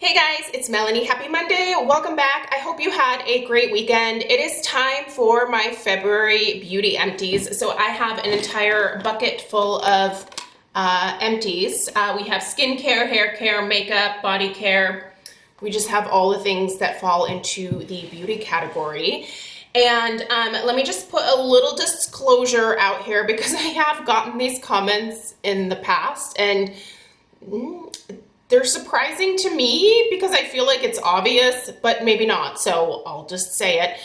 Hey guys, it's Melanie. Happy Monday. Welcome back. I hope you had a great weekend. It is time for my February beauty empties. So I have an entire bucket full of empties. We have skincare, hair care, makeup, body care. We just have all the things that fall into the beauty category. And let me just put a little disclosure out here because I have gotten these comments in the past and they're surprising to me because I feel like it's obvious, but maybe not, so I'll just say it.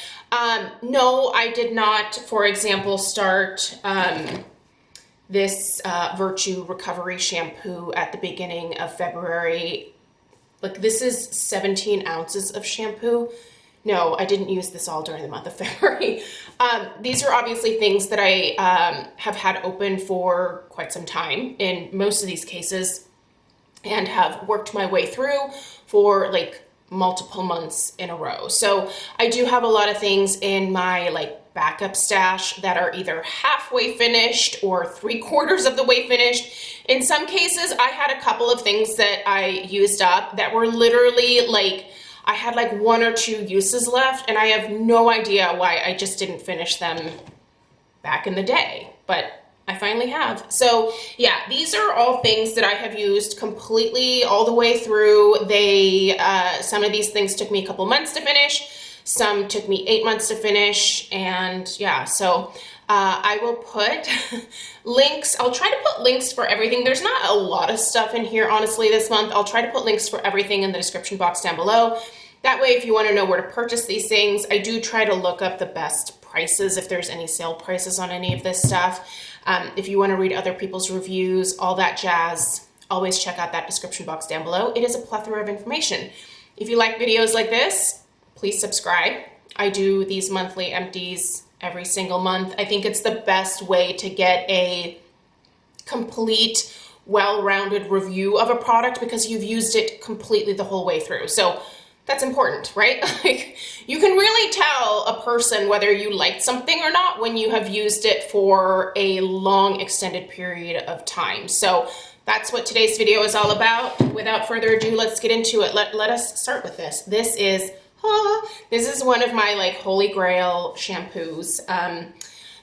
No, I did not, for example, start this Virtue Recovery Shampoo at the beginning of February. Like, this is 17 ounces of shampoo. No, I didn't use this all during the month of February. These are obviously things that I have had open for quite some time in most of these cases, and have worked my way through for like multiple months in a row. So I do have a lot of things in my like backup stash that are either halfway finished or 3/4 of the way finished. In some cases, I had a couple of things that I used up that were literally like, I had like 1 or 2 uses left, and I have no idea why I just didn't finish them back in the day, but I finally have. So yeah, these are all things that I have used completely all the way through. They, some of these things took me a couple months to finish. Some took me 8 months to finish. And yeah, so I will put links. I'll try to put links for everything. There's not a lot of stuff in here, honestly, this month. I'll try to put links for everything in the description box down below. That way, if you want to know where to purchase these things, I do try to look up the best prices if there's any sale prices on any of this stuff. If you want to read other people's reviews, all that jazz, always check out that description box down below. It is a plethora of information. If you like videos like this, please subscribe. I do these monthly empties every single month. I think it's the best way to get a complete, well-rounded review of a product because you've used it completely the whole way through. So that's important, right? Like, you can really tell a person whether you liked something or not when you have used it for a long extended period of time. So that's what today's video is all about. Without further ado, let's get into it. Let us start with this. This is one of my like holy grail shampoos.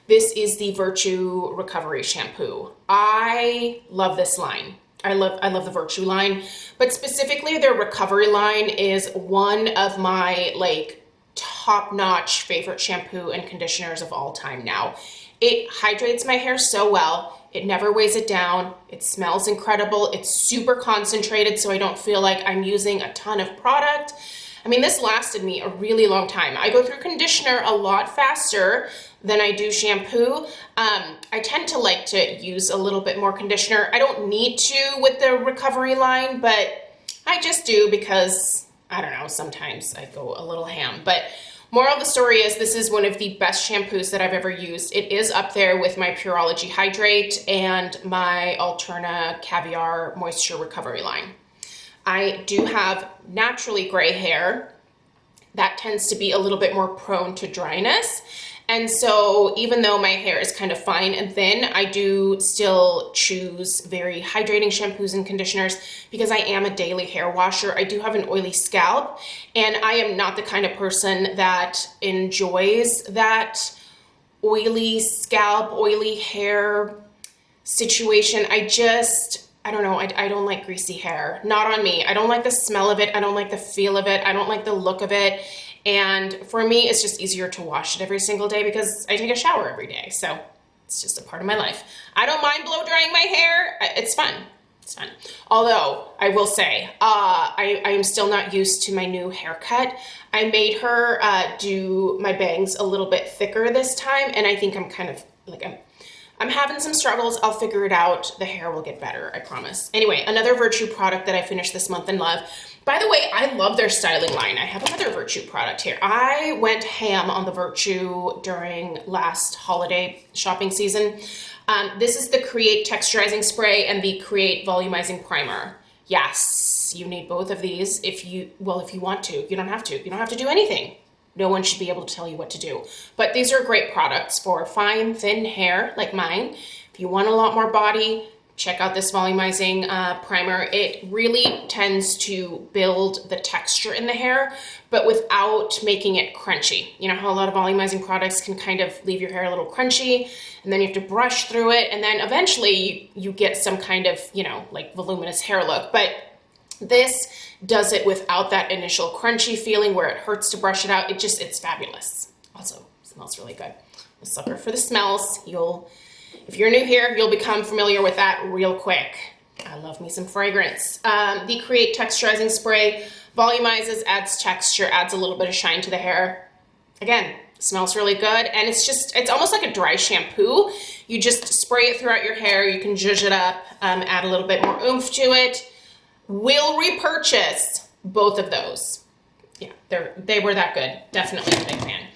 This is the Virtue Recovery Shampoo. I love this line. I love the Virtue line, but specifically their recovery line is one of my like top-notch favorite shampoo and conditioners of all time now. It hydrates my hair so well. It never weighs it down. It smells incredible. It's super concentrated, so I don't feel like I'm using a ton of product. I mean, this lasted me a really long time. I go through conditioner a lot faster than I do shampoo. I tend to like to use a little bit more conditioner. I don't need to with the recovery line, but I just do because, I don't know, sometimes I go a little ham. But moral of the story is this is one of the best shampoos that I've ever used. It is up there with my Pureology Hydrate and my Alterna Caviar Moisture Recovery line. I do have naturally gray hair. That tends to be a little bit more prone to dryness. And so even though my hair is kind of fine and thin, I do still choose very hydrating shampoos and conditioners because I am a daily hair washer. I do have an oily scalp, and I am not the kind of person that enjoys that oily scalp, oily hair situation. I don't know, I don't like greasy hair. Not on me. I don't like the smell of it. I don't like the feel of it. I don't like the look of it. And for me, it's just easier to wash it every single day because I take a shower every day. So it's just a part of my life. I don't mind blow drying my hair. It's fun. It's fun. Although I will say, I am still not used to my new haircut. I made her do my bangs a little bit thicker this time. And I think I'm kind of like, I'm having some struggles. I'll figure it out. The hair will get better, I promise. Anyway, another Virtue product that I finished this month and love. By the way, I love their styling line. I have another Virtue product here. I went ham on the Virtue during last holiday shopping season. This is the Create Texturizing Spray and the Create Volumizing Primer. Yes, you need both of these if you want to. You don't have to. You don't have to do anything. No one should be able to tell you what to do. But these are great products for fine, thin hair like mine. If you want a lot more body, check out this volumizing primer. It really tends to build the texture in the hair, but without making it crunchy. You know how a lot of volumizing products can kind of leave your hair a little crunchy, and then you have to brush through it, and then eventually you get some kind of, you know, like voluminous hair look. But this does it without that initial crunchy feeling where it hurts to brush it out. It's fabulous. Also, smells really good. A sucker for the smells. If you're new here, you'll become familiar with that real quick. I love me some fragrance. The Create Texturizing Spray volumizes, adds texture, adds a little bit of shine to the hair. Again, smells really good, and it's almost like a dry shampoo. You just spray it throughout your hair. You can zhuzh it up, add a little bit more oomph to it. Will repurchase both of those. Yeah, they were that good. Definitely a big fan.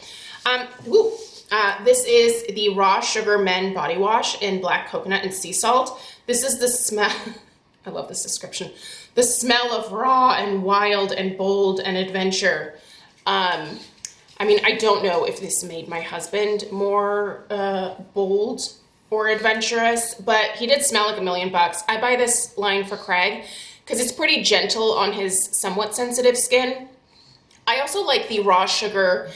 This is the Raw Sugar Men Body Wash in Black Coconut and Sea Salt. This is the smell, I love this description, the smell of raw and wild and bold and adventure. I mean, I don't know if this made my husband more bold or adventurous, but he did smell like $1,000,000. I buy this line for Craig because it's pretty gentle on his somewhat sensitive skin. I also like the Raw Sugar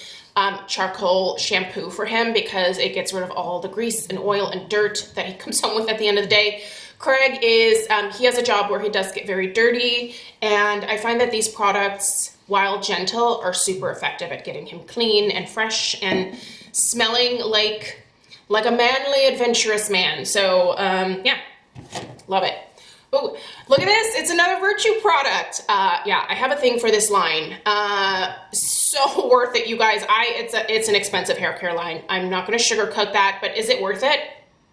charcoal shampoo for him because it gets rid of all the grease and oil and dirt that he comes home with at the end of the day. Craig is, he has a job where he does get very dirty, and I find that these products, while gentle, are super effective at getting him clean and fresh and smelling like a manly, adventurous man. So, yeah, love it. Oh, look at this. It's another Virtue product. Yeah, I have a thing for this line. So worth it, you guys. It's an expensive hair care line. I'm not going to sugarcoat that, but is it worth it?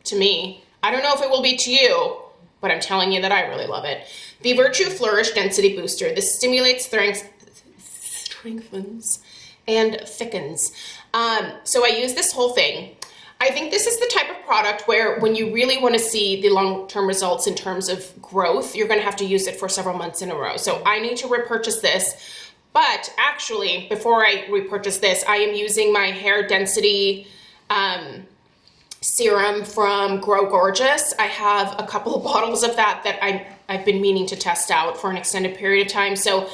To me. I don't know if it will be to you, but I'm telling you that I really love it. The Virtue Flourish Density Booster. This stimulates, strengthens, and thickens. So I use this whole thing. I think this is the type of product where when you really want to see the long-term results in terms of growth, you're going to have to use it for several months in a row. So I need to repurchase this. But actually, before I repurchase this, I am using my hair density serum from Grow Gorgeous. I have a couple of bottles of that I've been meaning to test out for an extended period of time. So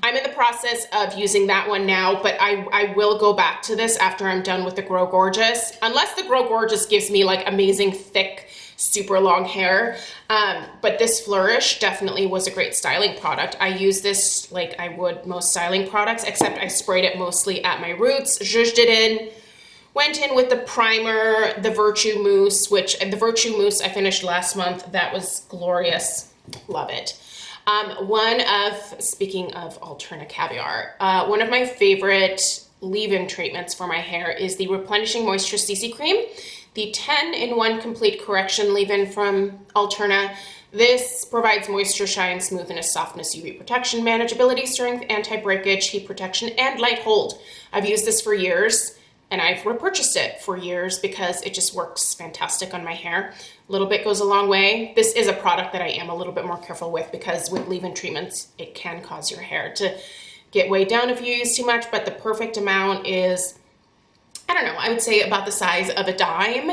I'm in the process of using that one now, but I will go back to this after I'm done with the Grow Gorgeous, unless the Grow Gorgeous gives me like amazing, thick, super long hair. But this Flourish definitely was a great styling product. I use this like I would most styling products, except I sprayed it mostly at my roots, zhuzhed it in, went in with the primer, the Virtue Mousse, which the Virtue Mousse I finished last month. That was glorious. Love it. Speaking of Alterna Caviar, one of my favorite leave-in treatments for my hair is the Replenishing Moisture CC Cream, the 10-in-1 Complete Correction leave-in from Alterna. This provides moisture, shine, smoothness, softness, UV protection, manageability, strength, anti-breakage, heat protection, and light hold. I've used this for years, and I've repurchased it for years because it just works fantastic on my hair. A little bit goes a long way. This is a product that I am a little bit more careful with because with leave-in treatments, it can cause your hair to get weighed down if you use too much, but the perfect amount is, I don't know, I would say about the size of a dime.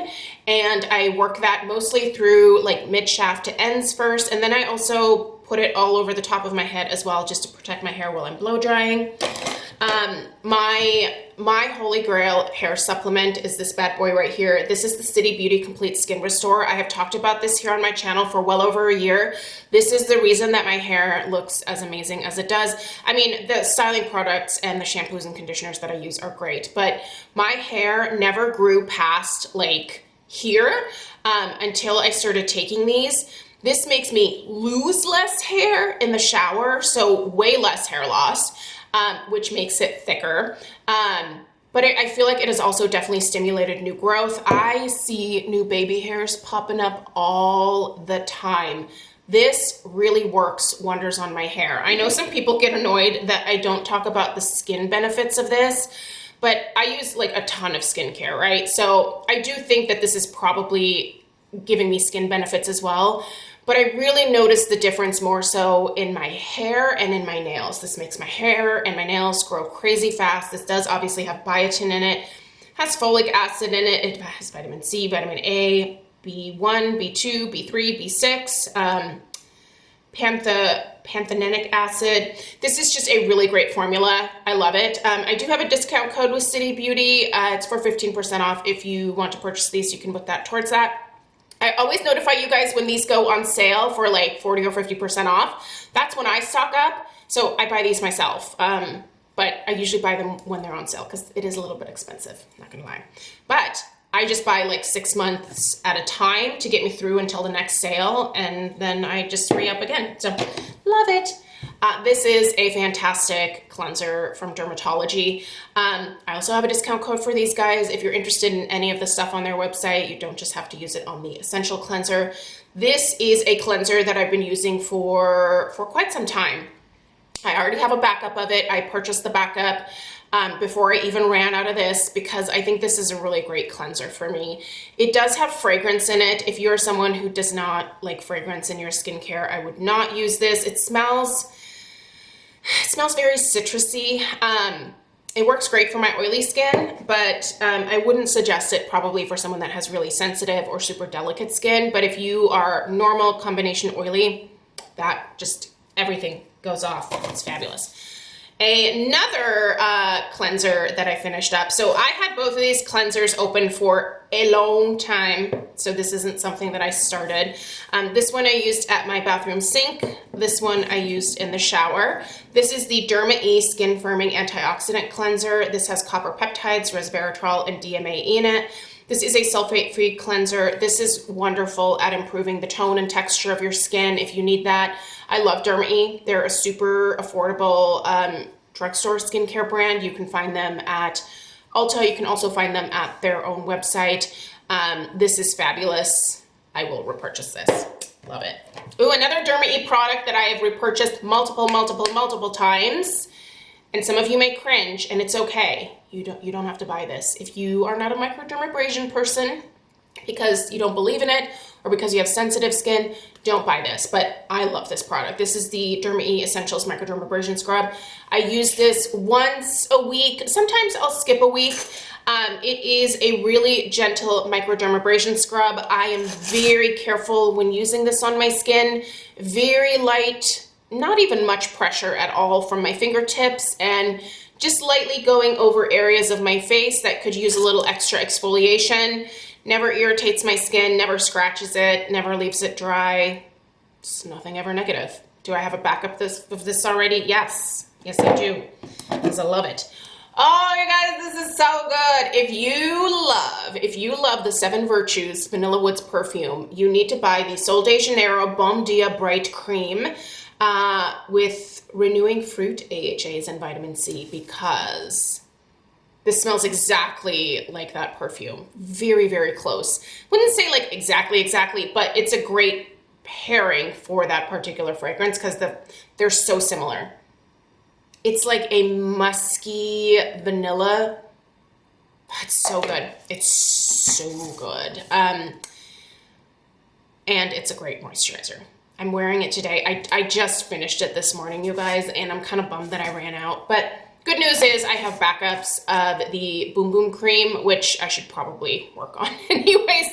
And I work that mostly through like mid-shaft to ends first, and then I also put it all over the top of my head as well just to protect my hair while I'm blow drying. My holy grail hair supplement is this bad boy right here. This is the City Beauty Complete Skin Restore. I have talked about this here on my channel for well over a year. This is the reason that my hair looks as amazing as it does. I mean, the styling products and the shampoos and conditioners that I use are great, but my hair never grew past like here until I started taking these. This makes me lose less hair in the shower, so way less hair loss. Which makes it thicker. But I feel like it has also definitely stimulated new growth. I see new baby hairs popping up all the time. This really works wonders on my hair. I know some people get annoyed that I don't talk about the skin benefits of this, but I use like a ton of skincare, right? So I do think that this is probably giving me skin benefits as well. But I really notice the difference more so in my hair and in my nails. This makes my hair and my nails grow crazy fast. This does obviously have biotin in it, has folic acid in it, it has vitamin C, vitamin A, B1, B2, B3, B6, pantothenic acid. This is just a really great formula. I love it. I do have a discount code with City Beauty. It's for 15% off. If you want to purchase these, you can put that towards that. I always notify you guys when these go on sale for like 40 or 50% off. That's when I stock up. So I buy these myself. But I usually buy them when they're on sale because it is a little bit expensive, not gonna lie. But I just buy like 6 months at a time to get me through until the next sale, and then I just re-up again. So love it. This is a fantastic cleanser from Dermatology. I also have a discount code for these guys. If you're interested in any of the stuff on their website, you don't just have to use it on the Essential Cleanser. This is a cleanser that I've been using for quite some time. I already have a backup of it. I purchased the backup before I even ran out of this because I think this is a really great cleanser for me. It does have fragrance in it. If you're someone who does not like fragrance in your skincare, I would not use this. It smells very citrusy. It works great for my oily skin, but I wouldn't suggest it probably for someone that has really sensitive or super delicate skin. But if you are normal combination oily, that just everything goes off. It's fabulous. Another cleanser that I finished up. So I had both of these cleansers open for a long time. So this isn't something that I started. This one I used at my bathroom sink. This one I used in the shower. This is the Derma E Skin Firming Antioxidant Cleanser. This has copper peptides, resveratrol, and DMA in it. This is a sulfate-free cleanser. This is wonderful at improving the tone and texture of your skin if you need that. I love Derma E. They're a super affordable drugstore skincare brand. You can find them at Ulta. You can also find them at their own website. This is fabulous. I will repurchase this. Love it. Ooh, another Derma E product that I have repurchased multiple times. And some of you may cringe, and it's okay. You don't have to buy this. If you are not a microdermabrasion person because you don't believe in it or because you have sensitive skin, don't buy this. But I love this product. This is the Derma E Essentials Microdermabrasion Scrub. I use this once a week. Sometimes I'll skip a week. It is a really gentle microdermabrasion scrub. I am very careful when using this on my skin. Very light, not even much pressure at all from my fingertips, and just lightly going over areas of my face that could use a little extra exfoliation. Never irritates my skin, never scratches it, never leaves it dry. It's nothing ever negative. Do I have a backup of this already? Yes. Yes, I do, because I love it. Oh, you guys, this is so good. If you love the 7 Virtues Vanilla Woods perfume, you need to buy the Sol de Janeiro Bom Dia Bright Cream with renewing fruit, AHAs, and vitamin C, because this smells exactly like that perfume. Very, very close. Wouldn't say like exactly, but it's a great pairing for that particular fragrance because they're so similar. It's like a musky vanilla. It's so good. It's so good. And it's a great moisturizer. I'm wearing it today. I just finished it this morning, you guys, and I'm kind of bummed that I ran out. But good news is I have backups of the Boom Boom Cream, which I should probably work on anyway.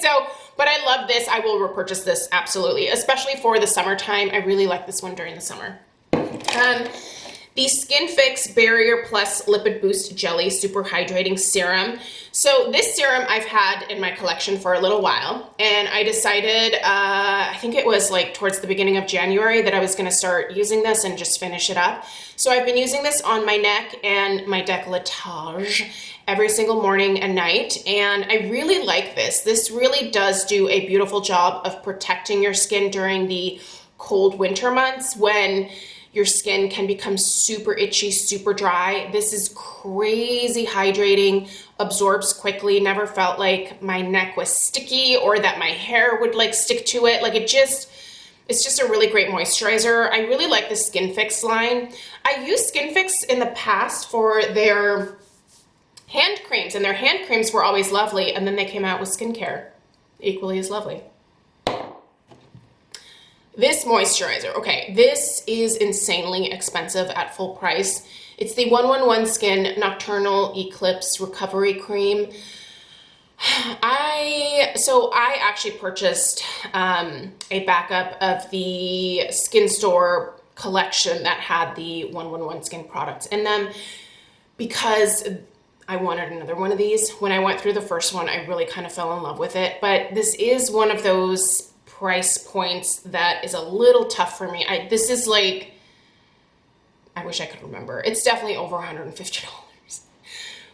But I love this. I will repurchase this, absolutely, especially for the summertime. I really like this one during the summer. The Skin Fix Barrier Plus Lipid Boost Jelly Super Hydrating Serum. So this serum I've had in my collection for a little while, and I decided, I think it was like towards the beginning of January, that I was gonna start using this and just finish it up. So I've been using this on my neck and my décolletage every single morning and night, and I really like this. This really does do a beautiful job of protecting your skin during the cold winter months when your skin can become super itchy, super dry. This is crazy hydrating, absorbs quickly, never felt like my neck was sticky or that my hair would like stick to it. Like it's just a really great moisturizer. I really like the Skin Fix line. I used Skin Fix in the past for their hand creams, and their hand creams were always lovely, and then they came out with skincare, equally as lovely. This moisturizer, okay, this is insanely expensive at full price. It's the 111 Skin Nocturnal Eclipse Recovery Cream. I actually purchased a backup of the Skin Store collection that had the 111 skin products in them because I wanted another one of these. When I went through the first one, I really kind of fell in love with it, but this is one of those price points that is a little tough for me. This is like, I wish I could remember. It's definitely over $150.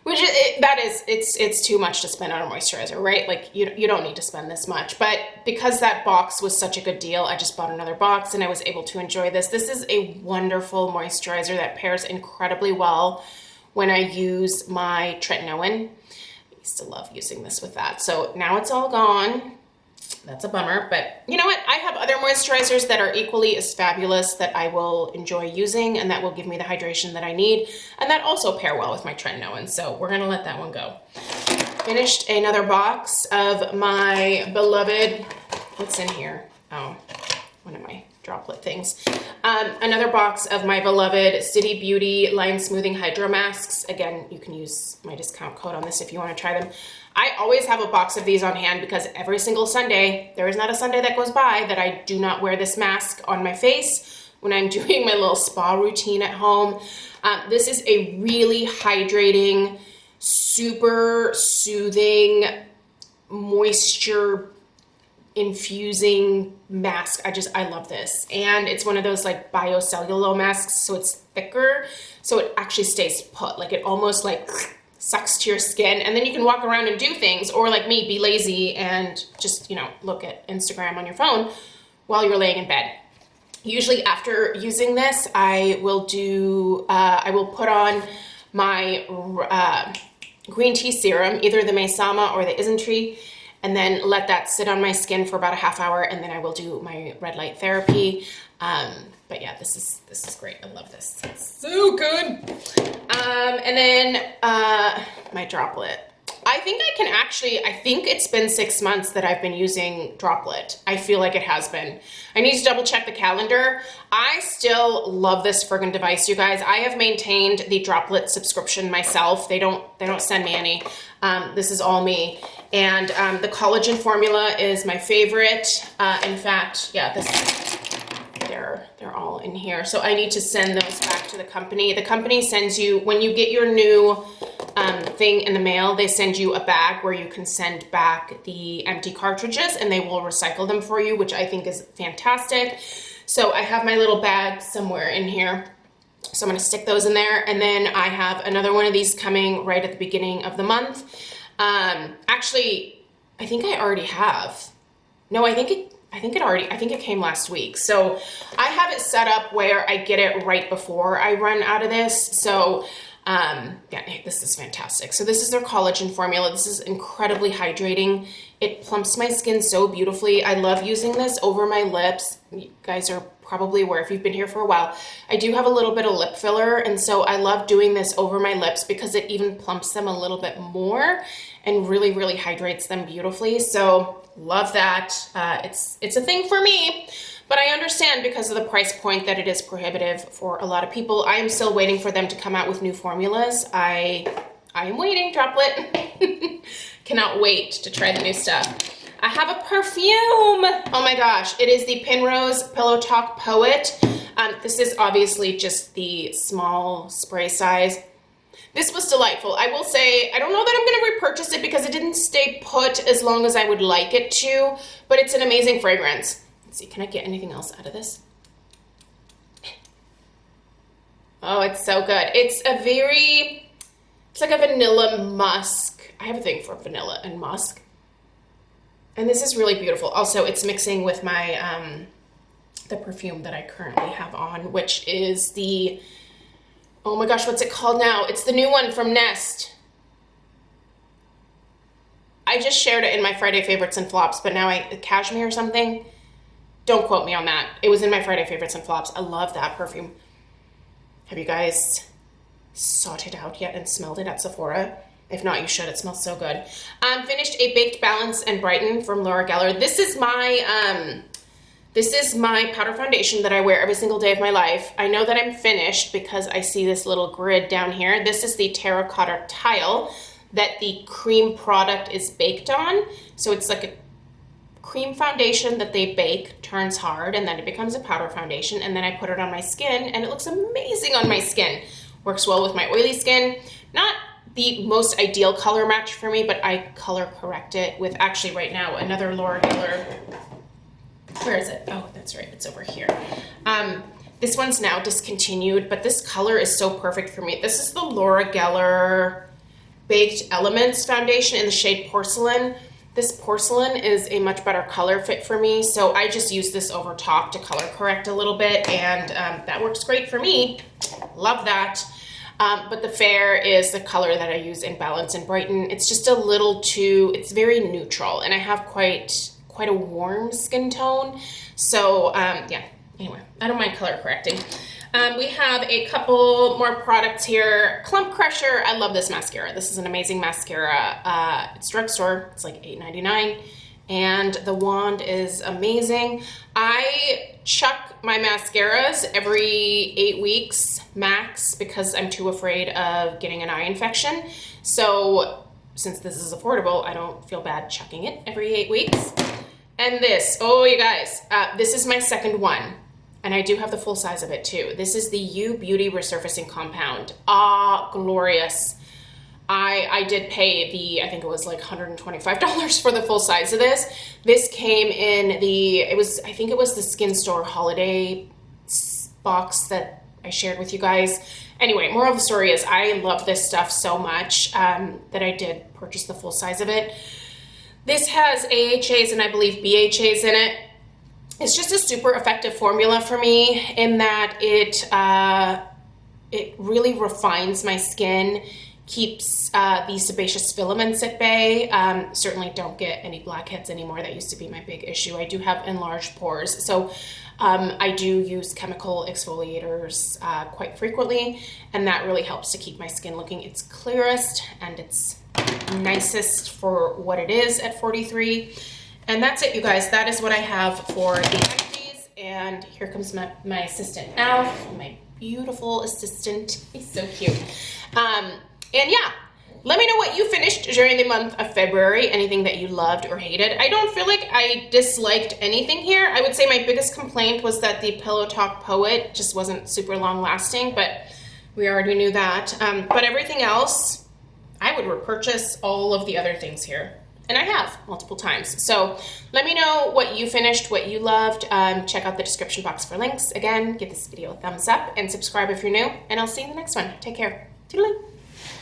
Which it's too much to spend on a moisturizer, right? Like you don't need to spend this much, but because that box was such a good deal, I just bought another box and I was able to enjoy this. This is a wonderful moisturizer that pairs incredibly well when I use my tretinoin. I used to love using this with that. So now it's all gone. That's a bummer, but you know what? I have other moisturizers that are equally as fabulous that I will enjoy using and that will give me the hydration that I need and that also pair well with my tretinoin, so we're gonna let that one go. Finished another box of my beloved, what's in here? Oh, one of my droplet things. Another box of my beloved City Beauty Line Smoothing Hydro Masks. Again, you can use my discount code on this if you want to try them. I always have a box of these on hand because every single Sunday, there is not a Sunday that goes by that I do not wear this mask on my face when I'm doing my little spa routine at home. This is a really hydrating, super soothing, moisture infusing mask. I love this. And it's one of those like biocellulose masks, so it's thicker, so it actually stays put. Like it almost like sucks to your skin, and then you can walk around and do things, or like me, be lazy and just, you know, look at Instagram on your phone while you're laying in bed. Usually after using this, I will put on my green tea serum, either the Maysama or the Isn't, and then let that sit on my skin for about a half hour, and then I will do my red light therapy. But yeah, this is great. I love this. It's so good. And then my Droplet. I think it's been 6 months that I've been using Droplet. I feel like it has been. I need to double check the calendar. I still love this friggin' device, you guys. I have maintained the Droplet subscription myself. They don't send me any. This is all me. And the collagen formula is my favorite. In fact, yeah, they're all in here. So I need to send those back to the company. The company sends you, when you get your new thing in the mail, they send you a bag where you can send back the empty cartridges and they will recycle them for you, which I think is fantastic. So I have my little bag somewhere in here. So I'm gonna stick those in there. And then I have another one of these coming right at the beginning of the month. Actually, I think I already have. No, I think it came last week. So I have it set up where I get it right before I run out of this. So yeah, this is fantastic. So this is their collagen formula. This is incredibly hydrating. It plumps my skin so beautifully. I love using this over my lips. You guys are probably aware if you've been here for a while. I do have a little bit of lip filler, and so I love doing this over my lips because it even plumps them a little bit more and really, really hydrates them beautifully. So love that. It's a thing for me, but I understand because of the price point that it is prohibitive for a lot of people. I am still waiting for them to come out with new formulas. I am waiting, Droplet. Cannot wait to try the new stuff. I have a perfume. Oh my gosh, it is the Penrose Pillow Talk Poet. This is obviously just the small spray size. This was delightful. I will say, I don't know that I'm going to repurchase it because it didn't stay put as long as I would like it to, but it's an amazing fragrance. Let's see, can I get anything else out of this? Oh, it's so good. It's like a vanilla musk. I have a thing for vanilla and musk. And this is really beautiful. Also, it's mixing with my, the perfume that I currently have on, which is the, oh my gosh, what's it called now? It's the new one from Nest. I just shared it in my Friday favorites and flops, but now Cashmere or something. Don't quote me on that. It was in my Friday favorites and flops. I love that perfume. Have you guys sought it out yet and smelled it at Sephora? If not, you should. It smells so good. Finished a Baked Balance and Brighten from Laura Geller. This is my powder foundation that I wear every single day of my life. I know that I'm finished because I see this little grid down here. This is the Terracotta Tile. that the cream product is baked on. So it's like a cream foundation that they bake, turns hard, and then it becomes a powder foundation, and then I put it on my skin, and it looks amazing on my skin. Works well with my oily skin. Not the most ideal color match for me, but I color correct it with, actually right now, another Laura Geller. Where is it? Oh, that's right, it's over here. This one's now discontinued, but this color is so perfect for me. This is the Laura Geller Baked Elements foundation in the shade Porcelain. This porcelain is a much better color fit for me, so I just use this over top to color correct a little bit, and that works great for me. Love that. But the Fair is the color that I use in Balance and Brighten. It's just a little too, it's very neutral, and I have quite a warm skin tone. So yeah, anyway, I don't mind color correcting. We have a couple more products here. Clump Crusher, I love this mascara. This is an amazing mascara. It's drugstore, it's like $8.99, and the wand is amazing. I chuck my mascaras every 8 weeks max because I'm too afraid of getting an eye infection. So since this is affordable, I don't feel bad chucking it every 8 weeks. And this, oh you guys, this is my second one. And I do have the full size of it too. This is the U Beauty Resurfacing Compound. Ah, glorious. I did pay the, I think it was like $125 for the full size of this. This came in the, I think it was the Skin Store holiday box that I shared with you guys. Anyway, moral of the story is I love this stuff so much that I did purchase the full size of it. This has AHAs and I believe BHAs in it. It's just a super effective formula for me in that it really refines my skin, keeps these sebaceous filaments at bay. Certainly don't get any blackheads anymore. That used to be my big issue. I do have enlarged pores. So I do use chemical exfoliators quite frequently, and that really helps to keep my skin looking its clearest and its nicest for what it is at 43. And that's it, you guys. That is what I have for the empties. And here comes my assistant, Alf, my beautiful assistant. He's so cute. And yeah, let me know what you finished during the month of February, anything that you loved or hated. I don't feel like I disliked anything here. I would say my biggest complaint was that the Pillow Talk Poet just wasn't super long lasting, but we already knew that. But everything else, I would repurchase all of the other things here. And I have multiple times. So let me know what you finished, what you loved. Check out the description box for links. Again, give this video a thumbs up and subscribe if you're new. And I'll see you in the next one. Take care. Toodaloo.